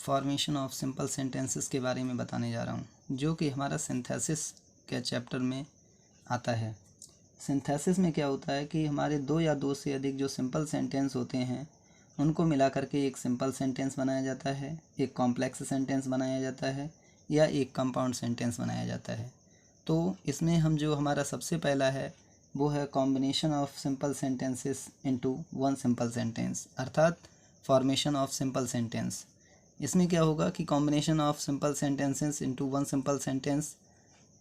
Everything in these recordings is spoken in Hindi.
फॉर्मेशन ऑफ सिंपल सेंटेंसेस के बारे में बताने जा रहा हूँ, जो कि हमारा सिंथेसिस के चैप्टर में आता है। सिंथेसिस में क्या होता है कि हमारे दो या दो से अधिक जो सिंपल सेंटेंस होते हैं उनको मिला करके एक सिंपल सेंटेंस बनाया जाता है, एक कॉम्प्लेक्स सेंटेंस बनाया जाता है या एक कंपाउंड सेंटेंस बनाया जाता है। तो इसमें हम जो हमारा सबसे पहला है वो है combination of simple sentences into one simple sentence, अर्थात फॉर्मेशन ऑफ सिंपल सेंटेंस। इसमें क्या होगा कि combination of simple sentences into one simple sentence,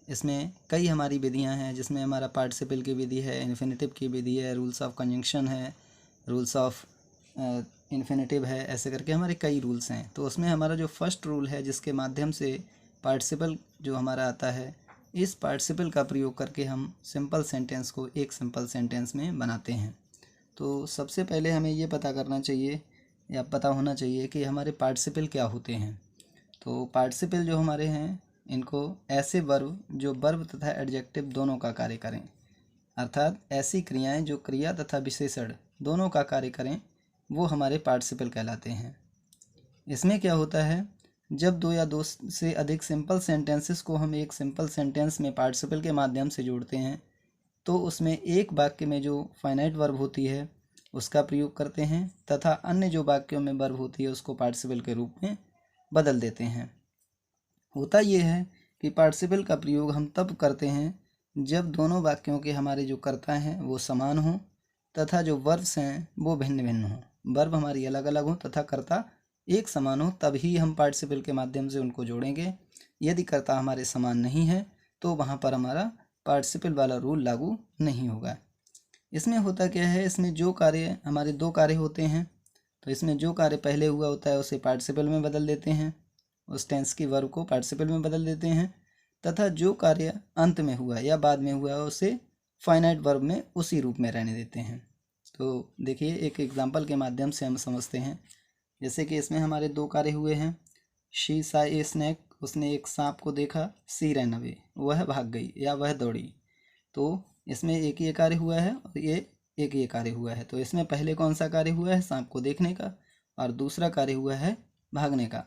इसमें कई हमारी विधियां हैं, जिसमें हमारा पार्टिसिपल की विधि है, इन्फिनेटिव की विधि है, रूल्स ऑफ कंजंक्शन है, रूल्स ऑफ इन्फिनेटिव है, ऐसे करके हमारे कई रूल्स हैं। तो उसमें हमारा जो फर्स्ट रूल है जिसके माध्यम से पार्टिसिपल जो हमारा आता है, इस पार्टिसिपल का प्रयोग करके हम सिंपल सेंटेंस को एक सिंपल सेंटेंस में बनाते हैं। तो सबसे पहले हमें ये पता करना चाहिए या पता होना चाहिए कि हमारे पार्टिसिपल क्या होते हैं। तो पार्टिसिपल जो हमारे हैं, इनको ऐसे वर्ब जो वर्ब तथा एडजेक्टिव दोनों का कार्य करें, अर्थात ऐसी क्रियाएं जो क्रिया तथा विशेषण दोनों का कार्य करें, वो हमारे पार्टिसिपल कहलाते हैं। इसमें क्या होता है, जब दो या दो से अधिक सिंपल सेंटेंसेस को हम एक सिंपल सेंटेंस में पार्टिसिपल के माध्यम से जोड़ते हैं, तो उसमें एक वाक्य में जो फाइनाइट वर्ब होती है उसका प्रयोग करते हैं तथा अन्य जो वाक्यों में वर्ब होती है उसको पार्टिसिपल के रूप में बदल देते हैं। होता ये है कि पार्टिसिपल का प्रयोग हम तब करते हैं जब दोनों वाक्यों के हमारे जो कर्ता हैं वो समान हों तथा जो वर्ब्स हैं वो भिन्न भिन्न हों। वर्ब हमारी अलग अलग हों तथा कर्ता एक समान हो, तभी हम पार्टिसिपल के माध्यम से उनको जोड़ेंगे। यदि कर्ता हमारे समान नहीं है तो वहाँ पर हमारा पार्टिसिपल वाला रूल लागू नहीं होगा। इसमें होता क्या है, इसमें जो कार्य हमारे दो कार्य होते हैं, तो इसमें जो कार्य पहले हुआ होता है उसे पार्टिसिपल में बदल देते हैं, उस टेंस की वर्ब को पार्टिसिपल में बदल देते हैं, तथा जो कार्य अंत में हुआ या बाद में हुआ है उसे फाइनाइट वर्ब में उसी रूप में रहने देते हैं। तो देखिए, एक एग्जाम्पल के माध्यम से हम समझते हैं। जैसे कि इसमें हमारे दो कार्य हुए हैं। शी सा ए स्नैक, उसने एक सांप को देखा। सी रैन अवे, वह भाग गई या वह दौड़ी। तो इसमें एक ये कार्य हुआ है और ये कार्य हुआ है। तो इसमें पहले कौन सा कार्य हुआ है, सांप को देखने का, और दूसरा कार्य हुआ है भागने का।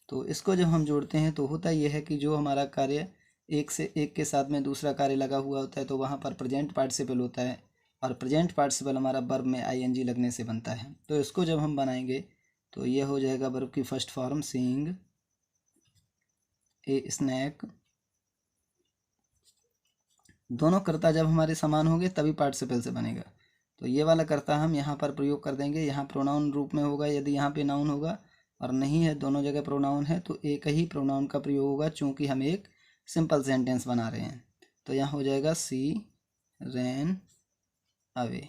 तो इसको जब हम जोड़ते हैं तो होता यह है कि जो हमारा कार्य एक से एक के साथ में दूसरा कार्य लगा हुआ होता है तो वहाँ पर प्रेजेंट पार्टिसिपल होता है, और प्रेजेंट पार्टिसिपल हमारा वर्ब में आईएनजी लगने से बनता है। तो इसको जब हम बनाएंगे तो ये हो जाएगा वर्ब की first form, seeing a snack. दोनों कर्ता जब हमारे समान होंगे तभी पार्टिसिपल से बनेगा। तो ये वाला कर्ता हम यहाँ पर प्रयोग कर देंगे, यहाँ प्रोनाउन रूप में होगा यदि यहाँ पे नाउन होगा, और नहीं है दोनों जगह प्रोनाउन है तो एक ही प्रोनाउन का प्रयोग होगा, चूँकि हम एक सिंपल सेंटेंस बना रहे हैं। तो यहाँ हो जाएगा सी रैन अवे।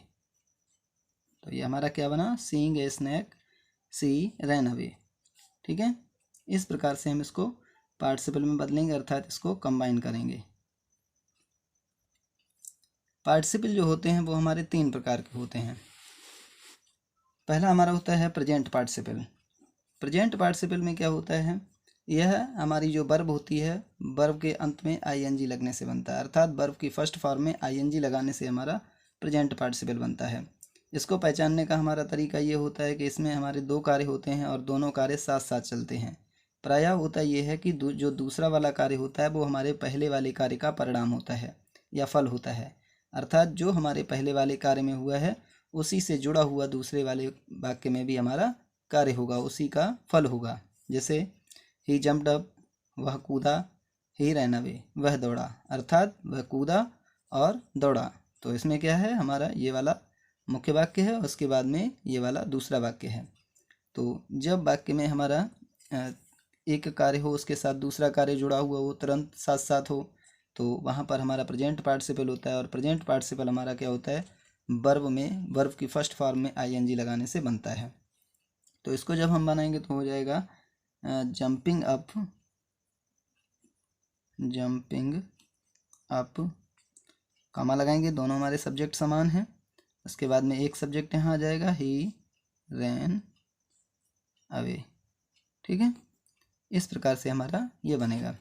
तो ये हमारा क्या बना, seeing a snake, she ran away. ठीक है, इस प्रकार से हम इसको पार्टिसिपल में बदलेंगे, अर्थात इसको कंबाइन करेंगे। पार्टिसिपल जो होते हैं वो हमारे तीन प्रकार के होते हैं। पहला हमारा होता है प्रेजेंट पार्टिसिपल। प्रेजेंट पार्टिसिपल में क्या होता है, यह हमारी जो वर्ब होती है, वर्ब के अंत में आईएनजी लगने से बनता है, अर्थात वर्ब की फर्स्ट फॉर्म में आईएनजी लगाने से हमारा प्रेजेंट पार्टिसिपल बनता है। इसको पहचानने का हमारा तरीका ये होता है कि इसमें हमारे दो कार्य होते हैं और दोनों कार्य साथ साथ चलते हैं। प्रायः होता ये है कि जो दूसरा वाला कार्य होता है वो हमारे पहले वाले कार्य का परिणाम होता है या फल होता है, अर्थात जो हमारे पहले वाले कार्य में हुआ है उसी से जुड़ा हुआ दूसरे वाले वाक्य में भी हमारा कार्य होगा, उसी का फल होगा। जैसे ही जम्प्ड अप, वह कूदा, ही रैन अवे, वह दौड़ा, अर्थात वह कूदा और दौड़ा। तो इसमें क्या है, हमारा ये वाला मुख्य वाक्य है, उसके बाद में ये वाला दूसरा वाक्य है। तो जब वाक्य में हमारा एक कार्य हो उसके साथ दूसरा कार्य जुड़ा हुआ हो, तुरंत साथ साथ हो, तो वहाँ पर हमारा प्रेजेंट पार्टिसिपल होता है। और प्रेजेंट पार्टिसिपल हमारा क्या होता है, वर्ब में वर्ब की फर्स्ट फॉर्म में आईएनजी लगाने से बनता है। तो इसको जब हम बनाएंगे तो हो जाएगा jumping up, jumping up, comma लगाएंगे, दोनों हमारे सब्जेक्ट समान हैं। उसके बाद में एक सब्जेक्ट यहाँ आ जाएगा, ही रैन अवे। ठीक है, इस प्रकार से हमारा ये बनेगा।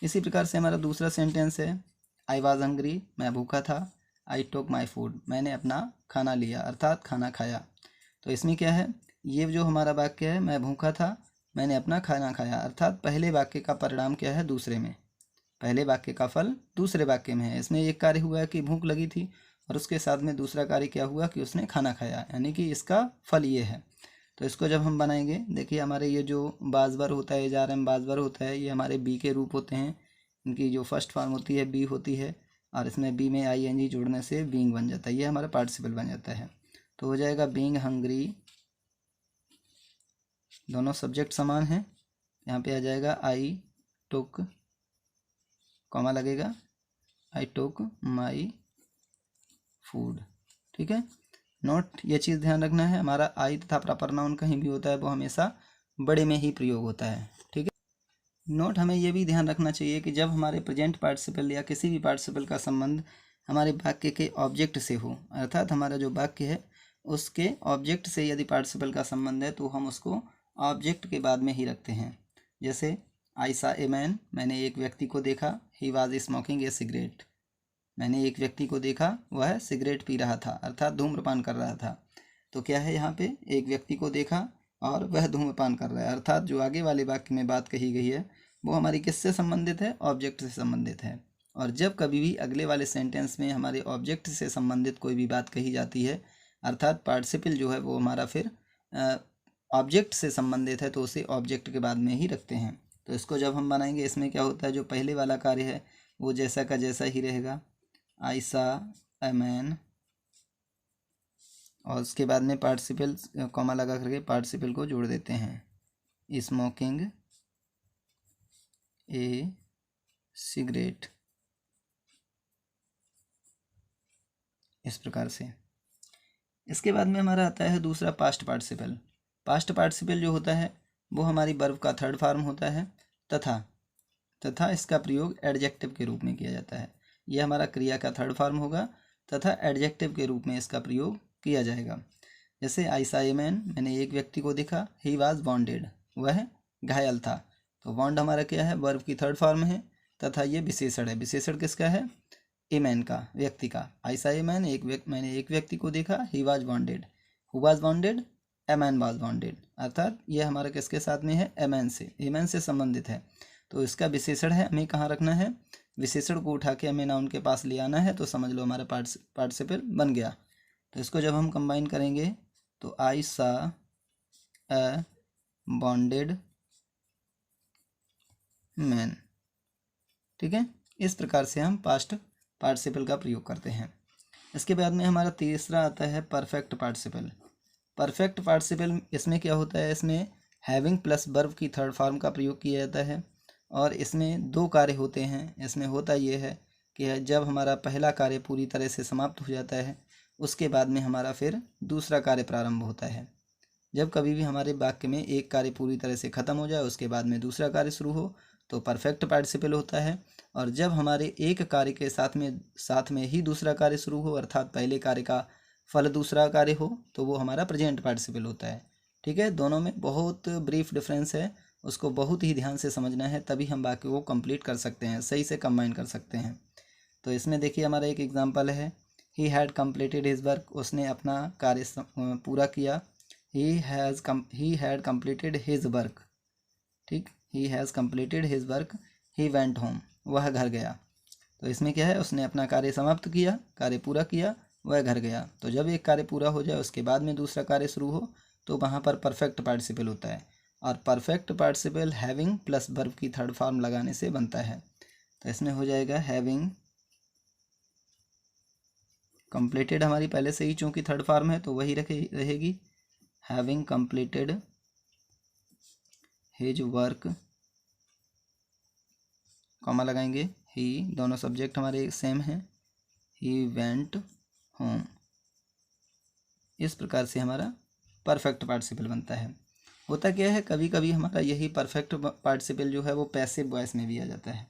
इसी प्रकार से हमारा दूसरा सेंटेंस है, आई वॉज हंग्री, मैं भूखा था। आई टुक माई फूड, मैंने अपना खाना लिया, अर्थात खाना खाया। तो इसमें क्या है, ये जो हमारा वाक्य है, मैं भूखा था, मैंने अपना खाना खाया, अर्थात पहले वाक्य का परिणाम क्या है दूसरे में, पहले वाक्य का फल दूसरे वाक्य में है। इसमें एक कार्य हुआ कि भूख लगी थी और उसके साथ में दूसरा कार्य क्या हुआ कि उसने खाना खाया, यानी कि इसका फल ये है। तो इसको जब हम बनाएंगे, देखिए हमारे ये जो बाजवर होता है, एजारम बाजवर होता है, ये हमारे बी के रूप होते हैं। इनकी जो फर्स्ट फॉर्म होती है बी होती है, और इसमें बी में आईएनजी जोड़ने से बीइंग बन जाता है, ये हमारा पार्टिसिपल बन जाता है। तो हो जाएगा बीइंग हंग्री, दोनों सब्जेक्ट समान हैं। यहाँ पे आ जाएगा आई टुक, कॉमा लगेगा, आई टुक माई फूड। ठीक है, नोट ये चीज़ ध्यान रखना है, हमारा आई तथा प्रॉपर नाउन कहीं भी होता है वो हमेशा बड़े में ही प्रयोग होता है। ठीक है, नोट हमें ये भी ध्यान रखना चाहिए कि जब हमारे प्रेजेंट पार्टिसिपल या किसी भी पार्टिसिपल का संबंध हमारे वाक्य के ऑब्जेक्ट से हो, अर्थात हमारा जो वाक्य है उसके ऑब्जेक्ट से यदि पार्टिसिपल का संबंध है तो हम उसको ऑब्जेक्ट के बाद में ही रखते हैं। जैसे आई सा ए मैन, मैंने एक व्यक्ति को देखा, he was smoking A cigarette, मैंने एक व्यक्ति को देखा वह सिगरेट पी रहा था, अर्थात धूम्रपान कर रहा था। तो क्या है यहाँ पे, एक व्यक्ति को देखा और वह धूम्रपान कर रहा है, अर्थात जो आगे वाले वाक्य में बात कही गई है वो हमारी किससे संबंधित है, ऑब्जेक्ट से संबंधित है। और जब कभी भी अगले वाले सेंटेंस में हमारे ऑब्जेक्ट से संबंधित कोई भी बात कही जाती है, अर्थात पार्टिसिपल जो है वो हमारा फिर ऑब्जेक्ट से संबंधित है, तो उसे ऑब्जेक्ट के बाद में ही रखते हैं। तो इसको जब हम बनाएंगे, इसमें क्या होता है, जो पहले वाला कार्य है वो जैसा का जैसा ही रहेगा, आई सा ए मैन, और उसके बाद में पार्टिसिपल कॉमा लगा करके पार्टिसिपल को जोड़ देते हैं, स्मोकिंग ए सिगरेट, इस प्रकार से। इसके बाद में हमारा आता है दूसरा पास्ट पार्टिसिपल। पास्ट पार्टिसिपल जो होता है वो हमारी वर्ब का थर्ड फॉर्म होता है, तथा इसका प्रयोग एडजेक्टिव के रूप में किया जाता है। यह हमारा क्रिया का थर्ड फॉर्म होगा तथा एडजेक्टिव के रूप में इसका प्रयोग किया जाएगा। जैसे आई सा ए मैन, मैंने एक व्यक्ति को देखा, ही वाज वॉन्डेड, वह घायल था। तो वॉन्ड हमारा क्या है, वर्ब की थर्ड फॉर्म है, तथा ये विशेषण है। विशेषण किसका है, ए मैन का, व्यक्ति का। आई सा ए मैन, मैंने एक व्यक्ति को देखा, he was wounded, who was wounded, a man was wounded, अर्थात यह हमारा किसके साथ में है, ए मैन से संबंधित है। तो इसका विशेषण है, हमें कहाँ रखना है, विशेषण को उठा के हमें नाउन के पास ले आना है, तो समझ लो हमारा पार्टिसिपल बन गया। तो इसको जब हम कंबाइन करेंगे तो आई सा ए बॉन्डेड मैन। ठीक है, इस प्रकार से हम पास्ट पार्टिसिपल का प्रयोग करते हैं। इसके बाद में हमारा तीसरा आता है परफेक्ट पार्टिसिपल। परफेक्ट पार्टिसिपल, इसमें क्या होता है, इसमें हैविंग प्लस वर्ब की थर्ड फॉर्म का प्रयोग किया जाता है, और इसमें दो कार्य होते हैं। इसमें होता ये है कि जब हमारा पहला कार्य पूरी तरह से समाप्त हो जाता है, उसके बाद में हमारा फिर दूसरा कार्य प्रारंभ होता है। जब कभी भी हमारे वाक्य में एक कार्य पूरी तरह से ख़त्म हो जाए, उसके बाद में दूसरा कार्य शुरू हो, तो परफेक्ट पार्टिसिपल होता है। और जब हमारे एक कार्य के साथ में ही दूसरा कार्य शुरू हो, अर्थात पहले कार्य का फल दूसरा कार्य हो, तो वो हमारा प्रेजेंट पार्टिसिपल होता है। ठीक है, दोनों में बहुत ब्रीफ डिफरेंस है, उसको बहुत ही ध्यान से समझना है, तभी हम वाक्य को कंप्लीट कर सकते हैं, सही से कंबाइन कर सकते हैं। तो इसमें देखिए हमारा एक एग्जांपल है, he had completed his work, उसने अपना कार्य पूरा किया। He had completed his work, ठीक, he has completed his work, he went home, वह घर गया। तो इसमें क्या है, उसने अपना कार्य समाप्त किया, कार्य पूरा किया, वह घर गया। तो जब एक कार्य पूरा हो जाए, उसके बाद में दूसरा कार्य शुरू हो, तो वहाँ पर परफेक्ट पार्टिसिपल होता है। और perfect participle having plus verb की थर्ड फॉर्म लगाने से बनता है। तो इसमें हो जाएगा हैविंग कंप्लीटेड, हमारी पहले से ही चूँकि थर्ड फॉर्म है तो वही रहेगी, having completed his work, comma लगाएंगे, ही, दोनों सब्जेक्ट हमारे सेम हैं, ही वेंट होम। इस प्रकार से हमारा परफेक्ट पार्टिसिपल बनता है। होता क्या है, कभी कभी हमारा यही परफेक्ट पार्टिसिपल जो है वो पैसिव वॉइस में भी आ जाता है।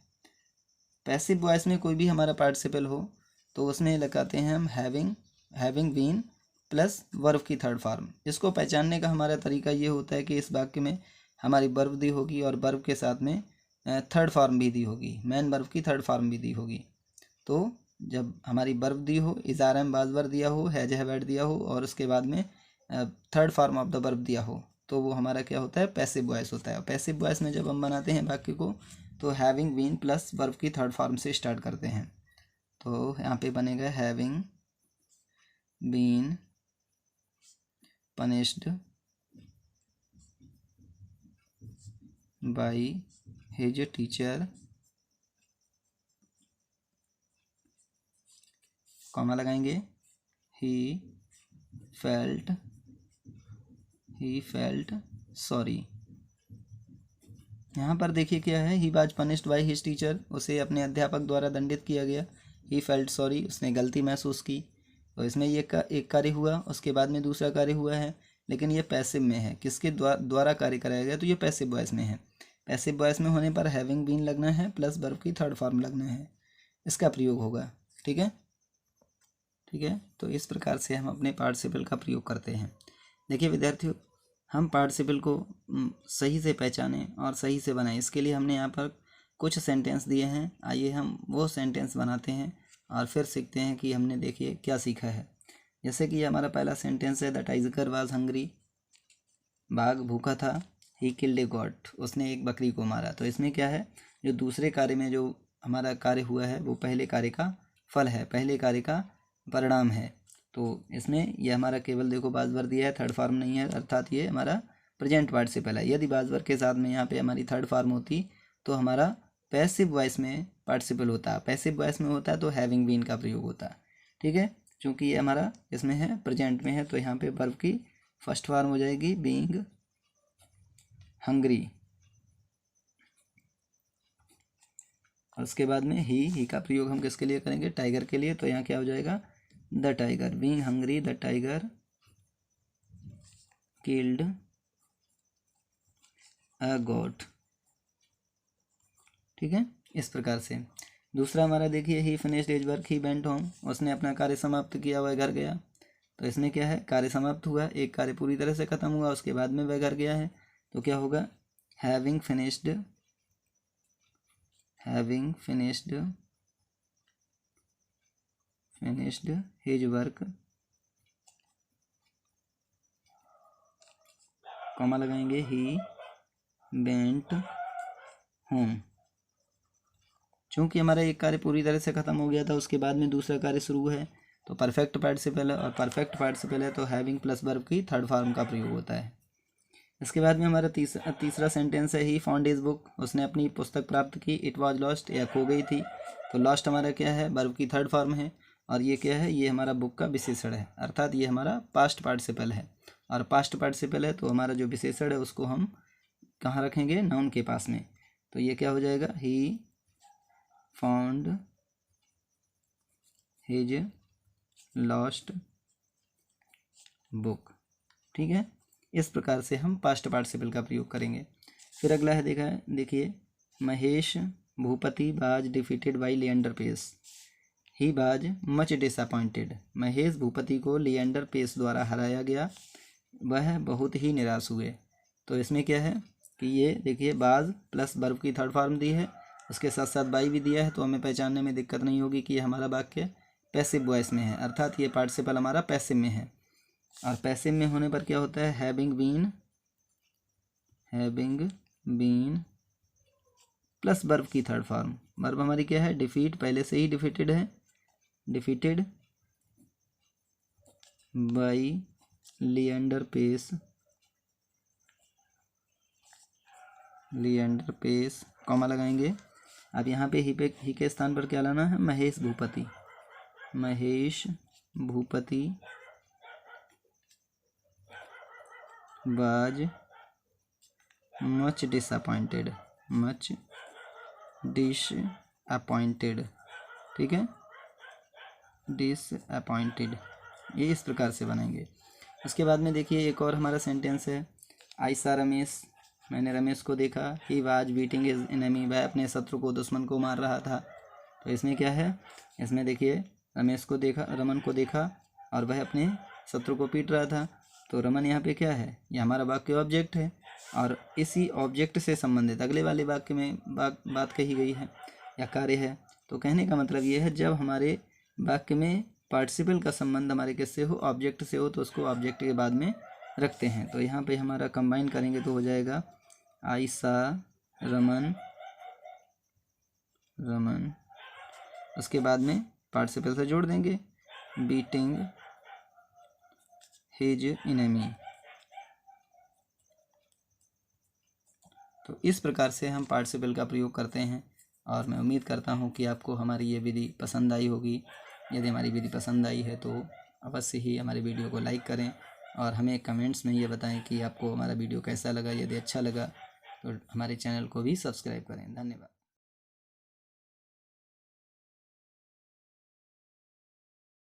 पैसिव वॉइस में कोई भी हमारा पार्टिसिपल हो तो उसमें लगाते हैं हम हैविंग बीन प्लस वर्ब की थर्ड फॉर्म। इसको पहचानने का हमारा तरीका ये होता है कि इस वाक्य में हमारी वर्ब दी होगी और वर्ब के साथ में थर्ड फॉर्म भी दी होगी, मेन वर्ब की थर्ड फॉर्म भी दी होगी। तो जब हमारी वर्ब दी हो, इज़ारम बाजवर दिया हो, हैज हैव हैड दिया हो, और उसके बाद में third form of the verb दिया हो, तो वो हमारा क्या होता है, पैसिव वॉइस होता है। और पैसिव वॉइस में जब हम बनाते हैं वाक्य को तो हैविंग बीन प्लस वर्ब की थर्ड फॉर्म से स्टार्ट करते हैं। तो यहाँ पे बनेगा having been punished by his teacher, comma लगाएंगे, ही फेल्ट सॉरी। यहाँ पर देखिए क्या है, he was punished by his teacher, उसे अपने अध्यापक द्वारा दंडित किया गया। ही फेल्ट सॉरी, उसने गलती महसूस की। तो इसमें ये एक कार्य हुआ, उसके बाद में दूसरा कार्य हुआ है, लेकिन ये पैसिव में है। किसके द्वारा कार्य कराया गया, तो ये पैसिव वॉइस में है। पैसिव वॉइस में होने पर हैविंग बीन लगना है प्लस वर्ब की थर्ड फॉर्म लगना है, इसका प्रयोग होगा। ठीक है, तो इस प्रकार से हम अपने पार्टिसिपल का प्रयोग करते हैं। देखिए विद्यार्थियों, हम पार्टिसिपल को सही से पहचानें और सही से बनाएं, इसके लिए हमने यहाँ पर कुछ सेंटेंस दिए हैं। आइए हम वो सेंटेंस बनाते हैं और फिर सीखते हैं कि हमने देखिए क्या सीखा है। जैसे कि हमारा पहला सेंटेंस है, द टाइगर वाज हंग्री, बाघ भूखा था। ही किल्ड ए गॉट, उसने एक बकरी को मारा। तो इसमें क्या है, जो दूसरे कार्य में जो हमारा कार्य हुआ है वो पहले कार्य का फल है, पहले कार्य का परिणाम है। तो इसमें यह हमारा केवल देखो बाजवर दिया है, थर्ड फॉर्म नहीं है, अर्थात ये हमारा प्रेजेंट पार्टिसिपल है। यदि बाजवर के साथ में यहाँ पे हमारी थर्ड फॉर्म होती तो हमारा पैसिव वॉइस में पार्टिसिपल होता। पैसिव वॉइस में होता तो हैविंग बीन का प्रयोग होता। ठीक है, चूँकि ये हमारा इसमें है, प्रेजेंट में है, तो यहाँ पे वर्ब की फर्स्ट फॉर्म हो जाएगी बीइंग हंग्री, और उसके बाद में ही का प्रयोग हम किसके लिए करेंगे, टाइगर के लिए। तो यहाँ क्या हो जाएगा, the tiger being hungry, the tiger killed a got. ठीक है, इस प्रकार से। दूसरा हमारा देखिए, ही finished his work, he went home, उसने अपना कार्य समाप्त किया, वह घर गया। तो इसमें क्या है, कार्य समाप्त हुआ, एक कार्य पूरी तरह से खत्म हुआ, उसके बाद में वह घर गया है। तो क्या होगा, having finished his work, comma लगाएंगे, ही वेंट होम। चूँकि हमारा एक कार्य पूरी तरह से ख़त्म हो गया था, उसके बाद में दूसरा कार्य शुरू है, तो परफेक्ट पार्टिसिपल है, और परफेक्ट पार्टिसिपल है तो हैविंग प्लस वर्ब की थर्ड फॉर्म का प्रयोग होता है। इसके बाद में हमारा तीसरा सेंटेंस है, ही फाउंड हिज बुक, उसने अपनी पुस्तक प्राप्त की। इट वाज लॉस्ट, या खो गई थी। तो लॉस्ट हमारा क्या है, वर्ब की थर्ड फॉर्म है, और ये क्या है, ये हमारा बुक का विशेषण है, अर्थात ये हमारा पास्ट पार्टिसिपल है। और पास्ट पार्टिसिपल है तो हमारा जो विशेषण है उसको हम कहाँ रखेंगे, नाउन के पास में। तो ये क्या हो जाएगा, he found his lost book. ठीक है, इस प्रकार से हम पास्ट पार्टिसिपल का प्रयोग करेंगे। फिर अगला है, देखिए, Mahesh Bhupathi was defeated by Leander Paes, he was much disappointed. Mahesh Bhupathi को लिएंडर पेस द्वारा हराया गया, वह बहुत ही निराश हुए। तो इसमें क्या है कि ये देखिए, बाज प्लस वर्ब की थर्ड फॉर्म दी है, उसके साथ साथ बाई भी दिया है, तो हमें पहचानने में दिक्कत नहीं होगी कि ये हमारा वाक्य पैसिव वॉइस में है, अर्थात ये पार्टिसिपल हमारा पैसिव में है। और पैसिव में होने पर क्या होता है, हैविंग बीन प्लस वर्ब की थर्ड फॉर्म। वर्ब हमारी क्या है, डिफीट, पहले से ही डिफीटेड है, defeated by Leander Paes, comma लगाएंगे। अब यहाँ पे ही के स्थान पर क्या लाना है, Mahesh Bhupathi was much disappointed, ठीक है, डिसअपॉइंटेड, ये इस प्रकार से बनाएंगे। उसके बाद में देखिए, एक और हमारा सेंटेंस है, आई सा रमेश, मैंने रमेश को देखा। He was beating his enemy, वह अपने शत्रु को, दुश्मन को मार रहा था। तो इसमें क्या है, इसमें देखिए, रमन को देखा और वह अपने शत्रु को पीट रहा था। तो रमन यहाँ पे क्या है, ये हमारा वाक्य ऑब्जेक्ट है, और इसी ऑब्जेक्ट से संबंधित अगले वाले वाक्य में बात कही गई है या कार्य है। तो कहने का मतलब ये है, जब हमारे वाक्य में पार्टिसिपल का संबंध हमारे किससे हो, ऑब्जेक्ट से हो, तो उसको ऑब्जेक्ट के बाद में रखते हैं। तो यहाँ पे हमारा कंबाइन करेंगे तो हो जाएगा आई सा रमन रमन। उसके बाद में पार्टिसिपल से जोड़ देंगे बीटिंग हिज इनेमी। तो इस प्रकार से हम पार्टिसिपल का प्रयोग करते हैं और मैं उम्मीद करता हूँ कि आपको हमारी ये विधि पसंद आई होगी। यदि हमारी विधि पसंद आई है तो अवश्य ही हमारी वीडियो को लाइक करें और हमें कमेंट्स में ये बताएं कि आपको हमारा वीडियो कैसा लगा। यदि अच्छा लगा तो हमारे चैनल को भी सब्सक्राइब करें। धन्यवाद।